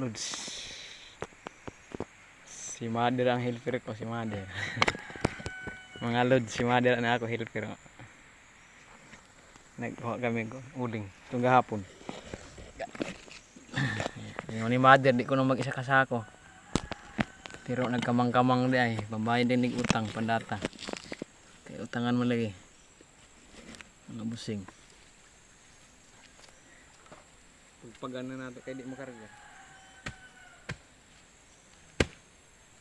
lods. Si Mother ang helper ko, si Mother. Mga lods, si Mother na ako helper. Nagkuha kami uling itong gahapon. Yung ni Mother, di ko na mag-isa kasako. Pero nagkamang-kamang di ay, babayad din ng utang pandata. Kaya utangan mo lagi. Mga busing. Pagpagana na ito, kaya di makarga.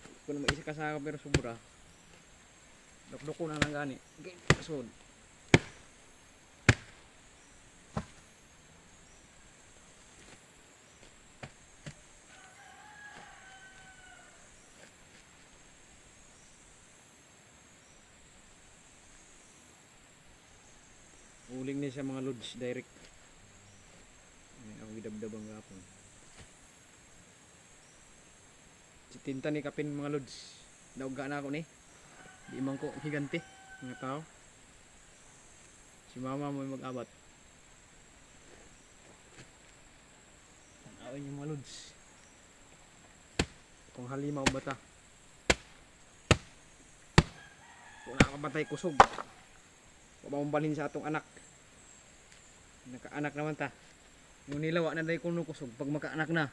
Di ko na mag-isa kasako pero sobra. Dok-doko na lang gani. Okay, kasod. Uling niya sa mga lods direct. Ang gidabdab ang gapon. Si tinta ni kapin mga lods. Nauga na ako ni. Di man ko higante mga tao. Si mama mo mag-abat. Tanawin yung mga lods. Kung halimaw bata. Kung nakabatay kusog. Pamambalhin sa atong anak. Naka-anak naman ta. Yung nilawa na dahil kuno kusog. Pag maka-anak na,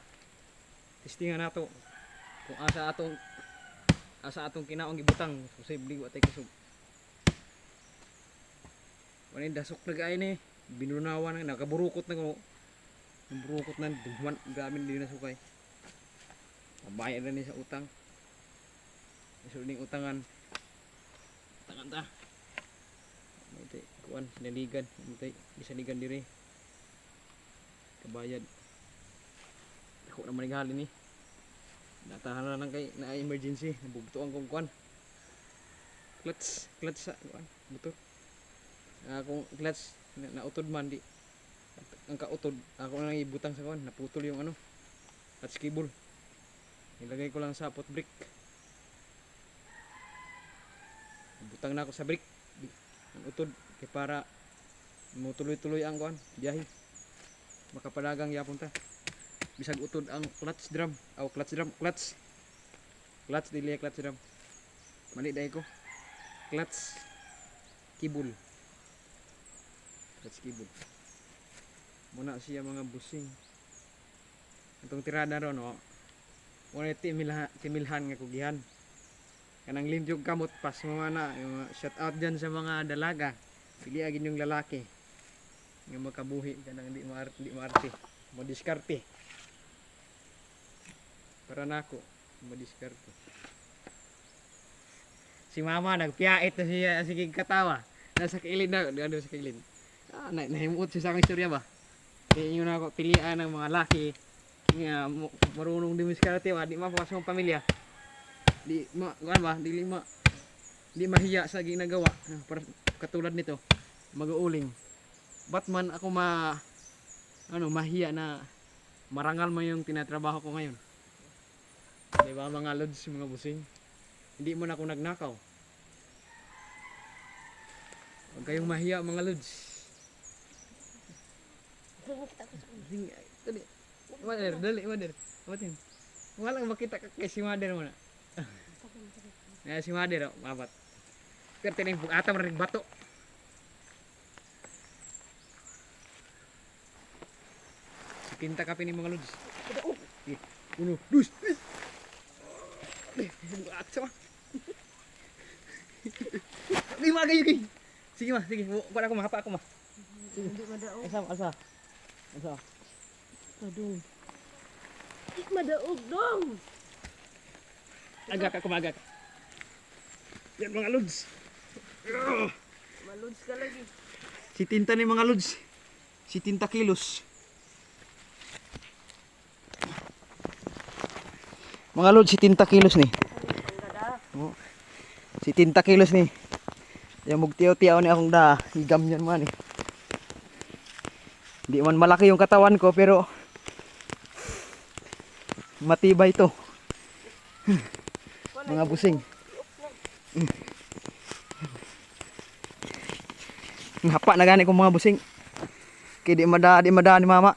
testingan nato kung asa atong kinaong gibutang. Posible watay kusog. Wanin dasok na gaya ni. Binunawa na. Nakaburukot na ko. Burukot na. Gamin din na sukay. Mabayad na ni sa utang. Isuling utangan. Utangan ta. Matay kuan sinaligan, matay bisaligan diri. Kabayad. Ako na manigali ni. Natahan na lang kay na emergency, nabugto ang kong kuan. Clutch sa kuan, motor. Akong clutch na utod man di. Ang kautod, ako na ibutang sa kuan, naputol yung ano. Clutch cable. Nilagay ko lang sa pot brake. Butang na ako sa brake. Ang utod kay para mo tuloy-tuloy ang kuan biyahe makapalagang yapon ta bisag utod ang clutch drum dili clutch drum mali dai ko clutch cable muna siya mga busing itong tirada ron no muna timilhan nga kugihan kanang limjog kamot pas mga na shout out dyan sa mga dalaga pili agin yung lalaki nga makabuhi kanang di maarte mo diskarte para nako mo diskarte si mama nagpiyait na siya sige katawa nasa kailin na ano sa kailin nahimuot siya sa akong istorya ba kaya yun ako pilian ng mga laki nga marunong diskarte ba di mapapasok ang pamilya di mahiya sa ginagawa katulad nito mag-uuling batman ako mahiya na marangal mo yung tinatrabaho ko ngayon diba mga lods mga busing hindi mo na ako nagnakaw huwag kayong mahiya mga lods dali walang makita kay si Mother mo na si Mother mabat pero tining atam ring bato si tinta kape ni mga lods uno dus lima kayo kay sige wala ko mahapa ako Hindi madaog. asa Aduh. Madaog dong. agak ako magak yan mga lods Maluds ka lagi. si tinta ni mga lods si tinta kilos mga lods si tinta kilos ni oh. Si tinta kilos ni yung mugtiyaw-tiyaw ni akong da higam yan man eh hindi man malaki yung katawan ko pero matibay to mga busing hapa na gani kong mga busing kaya di mada ni mama